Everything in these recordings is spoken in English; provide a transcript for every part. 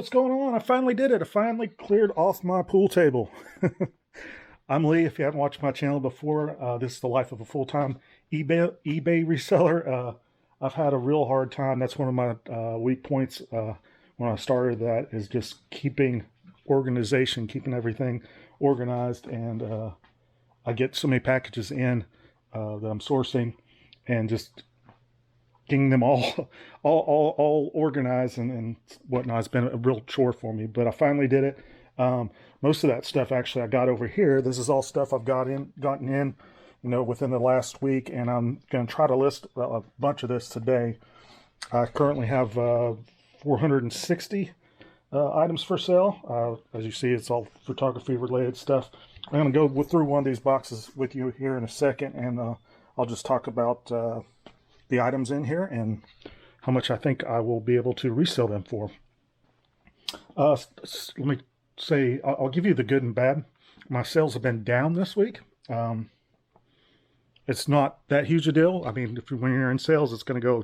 what's going on? I finally did it. I finally cleared off my pool table. I'm Lee. If you haven't watched my channel before, this is the life of a full-time eBay reseller. I've had a real hard time. That's one of my weak points when I started. That is just keeping organization, keeping everything organized. And I get so many packages in that I'm sourcing, and just getting them all organized and whatnot has been a real chore for me. But I finally did it. Most of that stuff actually I got over here. This is all stuff I've gotten in, within the last week, and I'm going to try to list a bunch of this today. I currently have 460 items for sale. As you see, it's all photography related stuff. I'm going to go through one of these boxes with you here in a second, and I'll just talk about the items in here and how much I think I will be able to resell them for. Let me say, I'll give you the good and bad. My sales have been down this week. It's not that huge a deal. I mean, when you're in sales, it's going to go,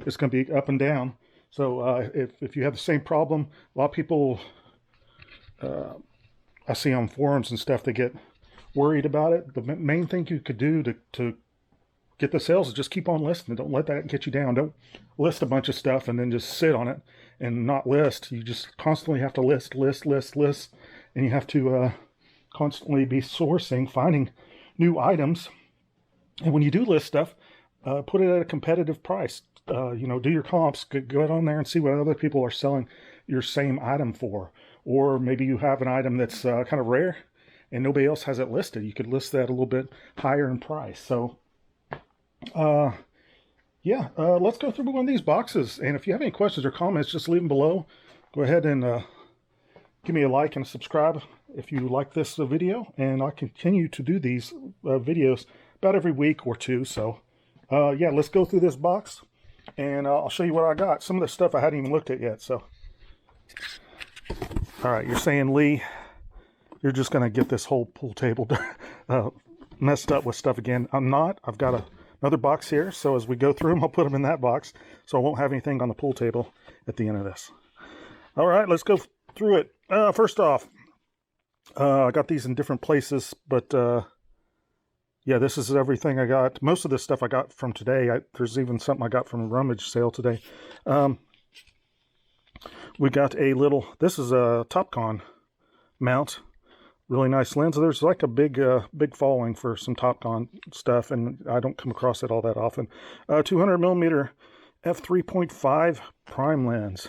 it's going to be up and down. So if you have the same problem, a lot of people I see on forums and stuff, they get worried about it. The main thing you could do to get the sales is just keep on listing. Don't let that get you down. Don't list a bunch of stuff and then just sit on it and not list. You just constantly have to list, and you have to constantly be sourcing, finding new items. And when you do list stuff, put it at a competitive price. Do your comps. Go on there and see what other people are selling your same item for. Or maybe you have an item that's kind of rare and nobody else has it listed. You could list that a little bit higher in price. So let's go through one of these boxes. And if you have any questions or comments, just leave them below. Go ahead and give me a like and a subscribe if you like this video. And I'll continue to do these videos about every week or two. So let's go through this box, and I'll show you what I got. Some of the stuff I hadn't even looked at yet. So, all right, you're saying, Lee, you're just going to get this whole pool table messed up with stuff again. I'm not. I've got another box here, so as we go through them, I'll put them in that box, so I won't have anything on the pool table at the end of this. All right, let's go through it. First off, I got these in different places, but this is everything I got. Most of this stuff I got from today. There's even something I got from a rummage sale today. We got this is a Topcon mount. Really nice lens. There's like a big following for some Topcon stuff, and I don't come across it all that often. 200 millimeter f3.5 prime lens.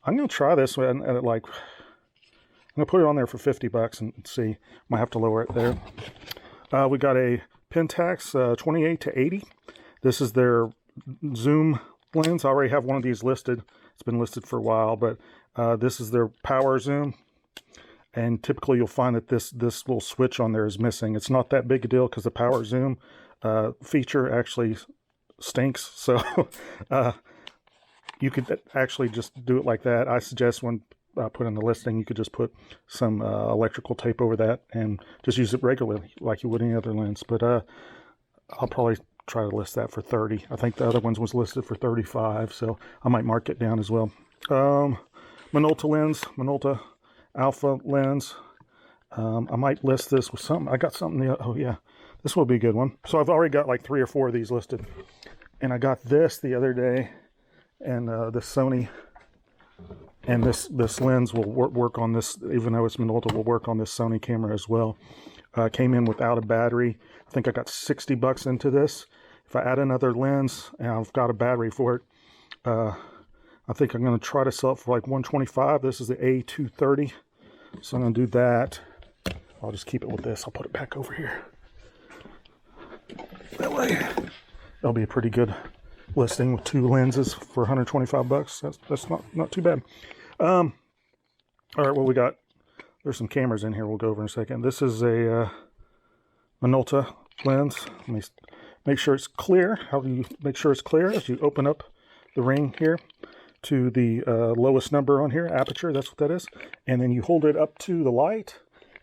I'm gonna try this one at I'm gonna put it on there for $50 and see. Might have to lower it there. We got a Pentax 28 to 80. This is their zoom lens. I already have one of these listed. It's been listed for a while, but this is their power zoom. And typically you'll find that this little switch on there is missing. It's not that big a deal because the power zoom feature actually stinks. So you could actually just do it like that. I suggest when put in the listing, you could just put some electrical tape over that and just use it regularly like you would any other lens. But I'll probably try to list that for 30. I think the other ones was listed for 35, so I might mark it down as well. Minolta lens, Minolta Alpha lens. I might list this with something. I got something. Oh yeah, this will be a good one. So I've already got like 3 or 4 of these listed, and I got this the other day, and this Sony, and this lens will work on this, even though it's Minolta, will work on this Sony camera as well. Came in without a battery. I think I got $60 into this. If I add another lens and I've got a battery for it, I think I'm going to try to sell it for like $125. This is the A230. So I'm going to do that. I'll just keep it with this. I'll put it back over here. That way, that'll be a pretty good listing with 2 lenses for $125. That's not too bad. All right, what we got? There's some cameras in here we'll go over in a second. This is a Minolta lens. Let me make sure it's clear. How do you make sure it's clear? As you open up the ring here to the lowest number on here, aperture, that's what that is. And then you hold it up to the light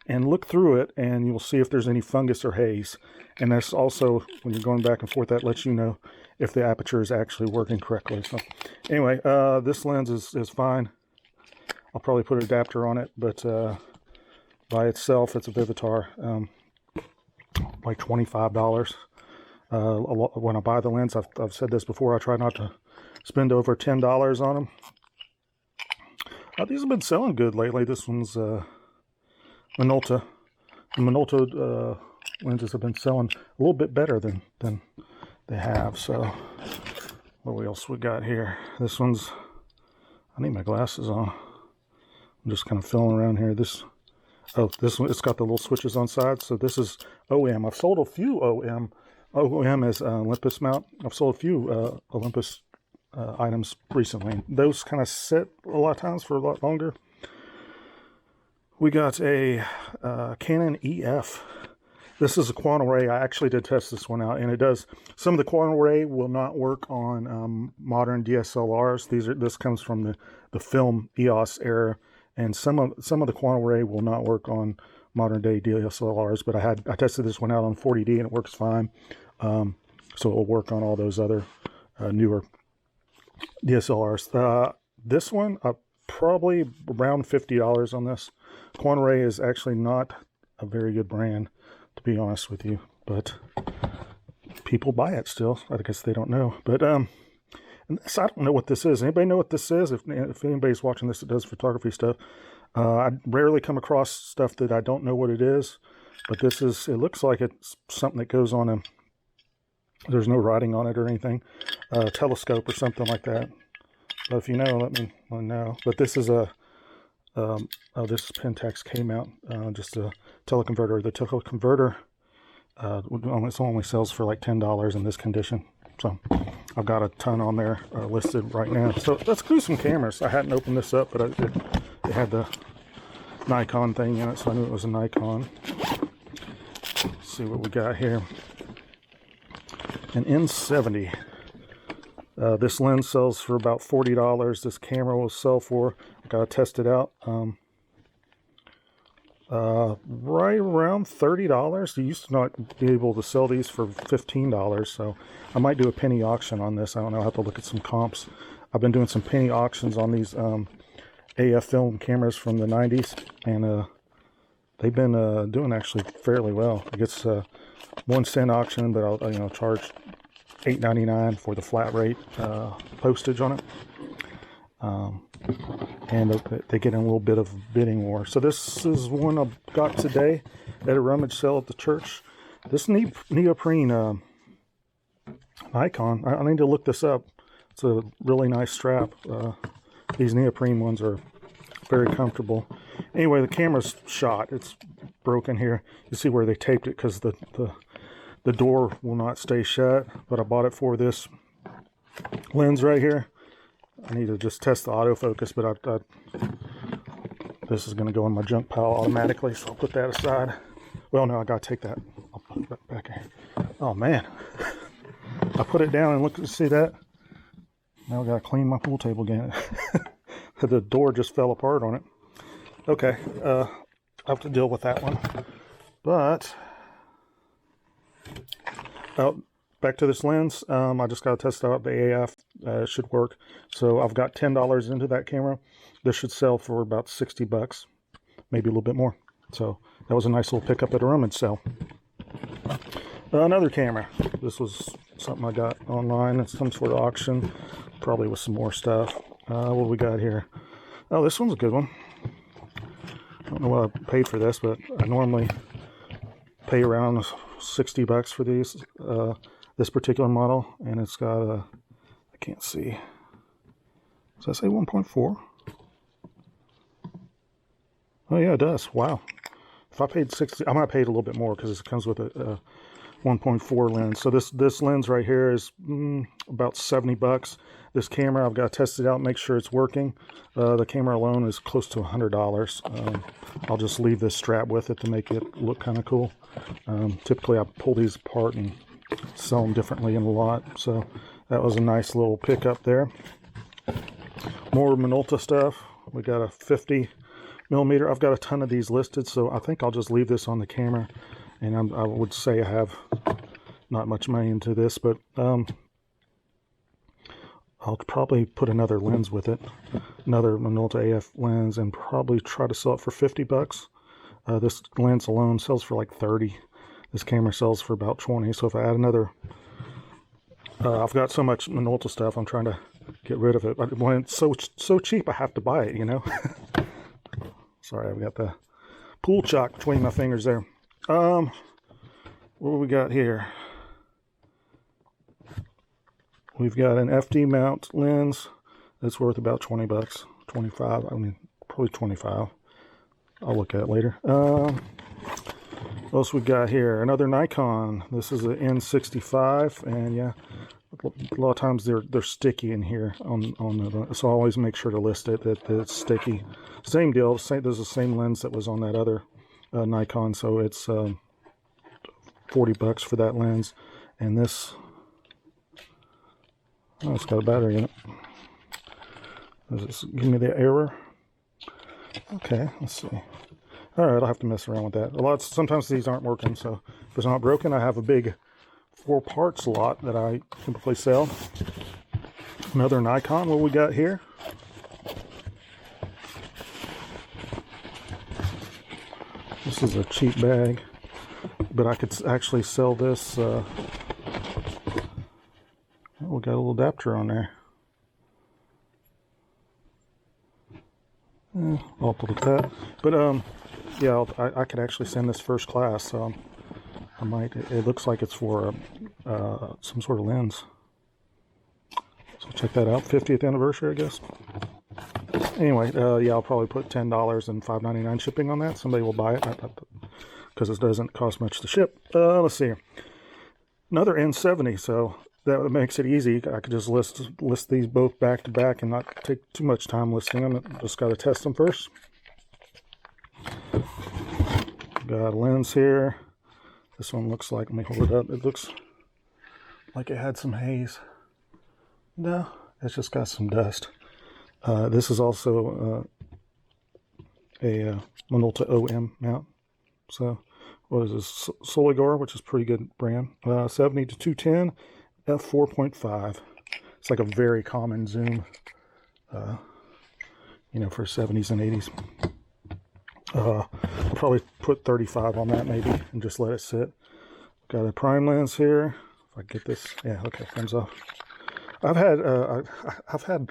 and look through it, and you'll see if there's any fungus or haze. And that's also, when you're going back and forth, that lets you know if the aperture is actually working correctly. So anyway, this lens is fine. I'll probably put an adapter on it, but by itself, it's a Vivitar, like $25. When I buy the lens, I've said this before, I try not to spend over $10 on them. These have been selling good lately. This one's Minolta. The Minolta lenses have been selling a little bit better than they have. So what else we got here? This one's, I need my glasses on. I'm just kind of feeling around here. This one, it's got the little switches on side. So this is OM. I've sold a few OM. OM is Olympus mount. I've sold a few Olympus items recently. Those kind of sit a lot of times for a lot longer. We got a Canon EF. This is a quantum ray. I actually did test this one out, and it does. Some of the quantum ray will not work on modern DSLRs. This comes from the film EOS era, and some of the quantum ray will not work on modern day DSLRs. But I tested this one out on 40D, and it works fine. So it will work on all those other newer DSLRs. This one, probably around $50 on this. Quantum ray is actually not a very good brand, to be honest with you, but people buy it still. I guess they don't know. But so I don't know what this is. Anybody know what this is? If anybody's watching this that does photography stuff, I rarely come across stuff that I don't know what it is. But this is, it looks like it's something that goes on a, there's no writing on it or anything, telescope or something like that. But if you know, let me know. But this is a, this Pentax K-mount, just a teleconverter. The teleconverter it only sells for like $10 in this condition. So I've got a ton on there listed right now. So let's do some cameras. I hadn't opened this up, but it had the Nikon thing in it, so I knew it was a Nikon. Let's see what we got here. An N70. This lens sells for about $40. This camera will sell for, I gotta test it out, right around $30. You used to not be able to sell these for $15, so I might do a penny auction on this. I don't know, I'll have to look at some comps. I've been doing some penny auctions on these AF film cameras from the 90s, and they've been doing actually fairly well. I guess 1 cent auction, but I'll charge $8.99 for the flat rate postage on it, and they get in a little bit of bidding war. So this is one I got today at a rummage sale at the church. This neoprene Nikon. I need to look this up. It's a really nice strap. These neoprene ones are very comfortable. Anyway, the camera's shot. It's broken here. You see where they taped it because the door will not stay shut, but I bought it for this lens right here. I need to just test the autofocus, but this is going to go in my junk pile automatically, so I'll put that aside. Well, no, I got to take that. I'll put it back here. Oh, man. I put it down and look, see that? Now I got to clean my pool table again. The door just fell apart on it. Okay, I have to deal with that one. But back to this lens. I just got to test out the AF. It should work. So I've got $10 into that camera. This should sell for about $60, maybe a little bit more. So that was a nice little pickup at a rummage sale. Another camera. This was something I got online at some sort of auction, probably with some more stuff. What do we got here? Oh, this one's a good one. I don't know what I paid for this, but I normally pay around $60 for these. This particular model, and it's got a, I can't see. Does that say 1.4? Oh yeah, it does. Wow. If I paid 60, I might pay a little bit more because it comes with a 1.4 lens. So this lens right here is about $70. This camera, I've got to test it out, make sure it's working. The camera alone is close to $100. I'll just leave this strap with it to make it look kind of cool. Typically, I pull these apart and sell them differently in a lot. So that was a nice little pickup there. More Minolta stuff. We got a 50 millimeter. I've got a ton of these listed, so I think I'll just leave this on the camera. And I would say I have not much money into this, but I'll probably put another lens with it, another Minolta AF lens, and probably try to sell it for 50 bucks. This lens alone sells for like 30. This camera sells for about 20. So if I add another, I've got so much Minolta stuff, I'm trying to get rid of it. But when it's so cheap, I have to buy it, you know. Sorry, I've got the pool chalk between my fingers there. What do we got here? We've got an FD mount lens that's worth about 20 bucks, 25. I mean, probably 25. I'll look at it later. What else we got here? Another Nikon. This is an N65, and yeah, a lot of times they're sticky in here on the, so I always make sure to list it that it's sticky. Same deal. There's the same lens that was on that other Nikon, so it's 40 bucks for that lens. And this, oh, it's got a battery in it. Does this give me the error? Okay, let's see. All right, I'll have to mess around with that. Sometimes these aren't working, so if it's not broken, I have a big 4 parts lot that I typically sell. Another Nikon. What we got here? This is a cheap bag, but I could actually sell this. Oh, we got a little adapter on there. I'll put that. But yeah, I could actually send this first class. So I might. It looks like it's for some sort of lens. So check that out. 50th anniversary, I guess. Anyway, yeah, I'll probably put $10 and $5.99 shipping on that. Somebody will buy it because it doesn't cost much to ship. Let's see. Another N70. So that makes it easy. I could just list these both back to back and not take too much time listing them. Just got to test them first. Got a lens here. This one looks like, let me hold it up. It looks like it had some haze. No, it's just got some dust. This is also a Minolta OM mount. So what is this? Soligor, which is a pretty good brand. 70 to 210. f4.5. It's like a very common zoom, you know, for 70s and 80s. I'll probably put 35 on that maybe and just let it sit. Got a prime lens here. If I get this, yeah, okay, comes off. I've had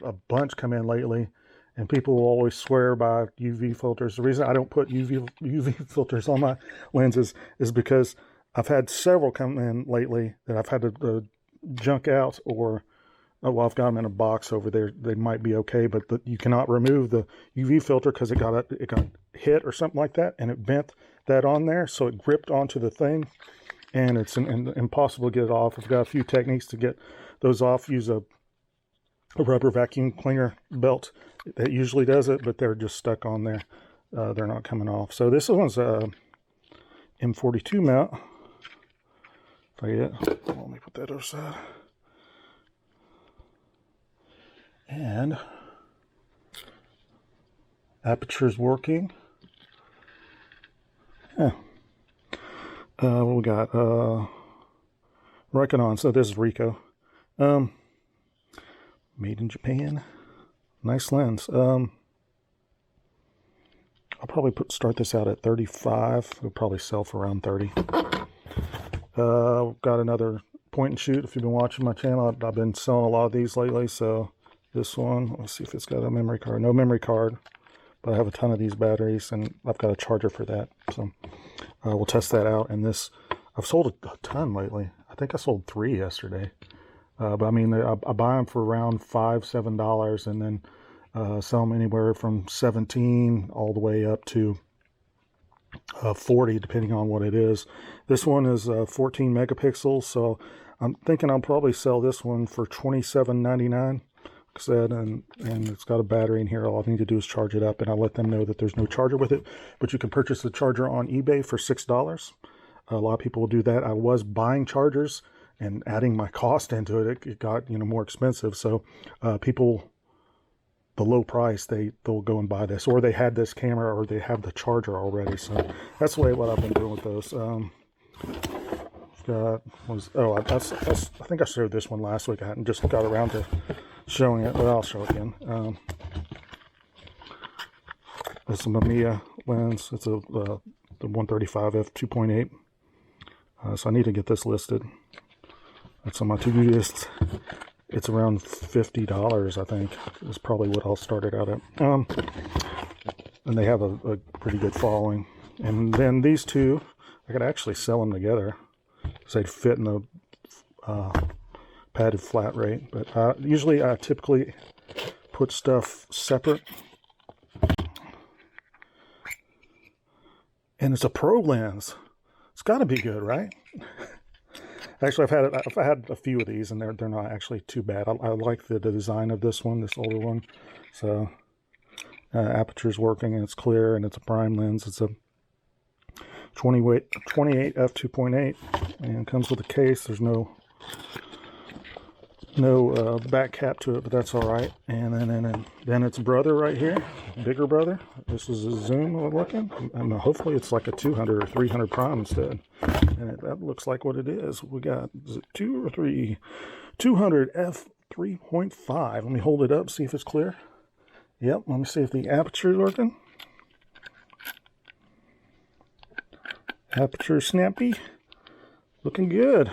a bunch come in lately, and people will always swear by UV filters. The reason I don't put UV filters on my lenses is because I've had several come in lately that I've had to junk out, or well, I've got them in a box over there. They might be okay, but you cannot remove the UV filter because it got hit or something like that, and it bent that on there, so it gripped onto the thing, and it's impossible to get it off. I've got a few techniques to get those off. Use a rubber vacuum cleaner belt that usually does it, but they're just stuck on there. They're not coming off. So this one's a M42 mount. If I get, let me put that other side. And aperture's working. Yeah. What we got? Rikonon. So this is Ricoh. Made in Japan. Nice lens. I'll probably start this out at 35. It'll probably sell for around 30. Got another point and shoot. If you've been watching my channel, I've been selling a lot of these lately. So this one, let's see if it's got a memory card. No memory card, but I have a ton of these batteries, and I've got a charger for that. So we'll test that out. And this, I've sold a ton lately. I think I sold 3 yesterday. But I mean, I buy them for around $5, $7, and then sell them anywhere from 17 all the way up to 40, depending on what it is. This one is 14 megapixels, so I'm thinking I'll probably sell this one for $27.99. Said, and it's got a battery in here. All I need to do is charge it up, and I'll let them know that there's no charger with it, but you can purchase the charger on eBay for $6. A lot of people will do that. I was buying chargers and adding my cost into it. It got, you know, more expensive. So people, the low price, they'll go and buy this, or they had this camera, or they have the charger already. So that's the way what I've been doing with those. I think I showed this one last week. I hadn't just got around to showing it, but I'll show it again. It's a Mamiya lens. It's the 135 f 2.8. So I need to get this listed. That's on my to-do list. It's around $50, I think, is probably what I'll start it out at. And they have a pretty good following. And then these two, I could actually sell them together because they'd fit in the padded flat rate. But usually I typically put stuff separate. And it's a pro lens. It's got to be good, right? Actually, I've had a few of these, and they're not actually too bad. I like the design of this one, this older one. So aperture's working, and it's clear, and it's a prime lens. It's a 28 f 2.8, and comes with a case. There's no back cap to it, but that's all right. And then its brother right here, bigger brother. This is a zoom we're looking, and hopefully it's like a 200 or 300 prime instead. And that looks like what it is. We got, is it 2 or 3? 200 f 3.5. Let me hold it up, see if it's clear. Yep. Let me see if the aperture is working. Aperture snappy, looking good.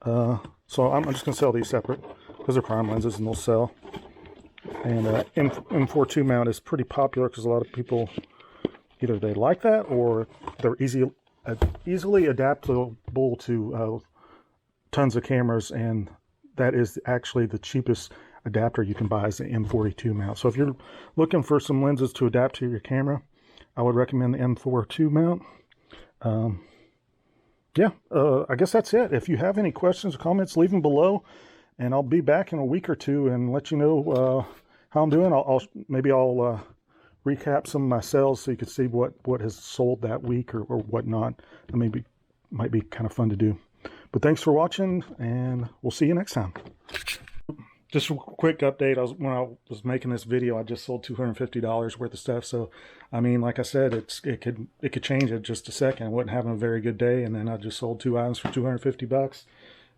So I'm just going to sell these separate because they're prime lenses and they'll sell. And M42 mount is pretty popular because a lot of people, either they like that or they're easily adaptable to tons of cameras, and that is actually the cheapest adapter you can buy is the M42 mount. So if you're looking for some lenses to adapt to your camera, I would recommend the M42 mount. Yeah, I guess that's it. If you have any questions or comments, leave them below, and I'll be back in a week or two and let you know how I'm doing. Maybe I'll recap some of my sales so you can see what has sold that week or whatnot. That might be kind of fun to do. But thanks for watching, and we'll see you next time. Just a quick update. When I was making this video, I just sold $250 worth of stuff. So, I mean, like I said, it could change in just a second. I wasn't having a very good day, and then I just sold 2 items for $250,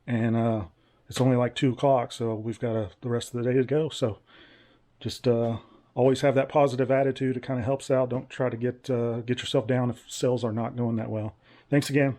and it's only like 2 o'clock, so we've got the rest of the day to go. So, just always have that positive attitude. It kind of helps out. Don't try to get yourself down if sales are not going that well. Thanks again.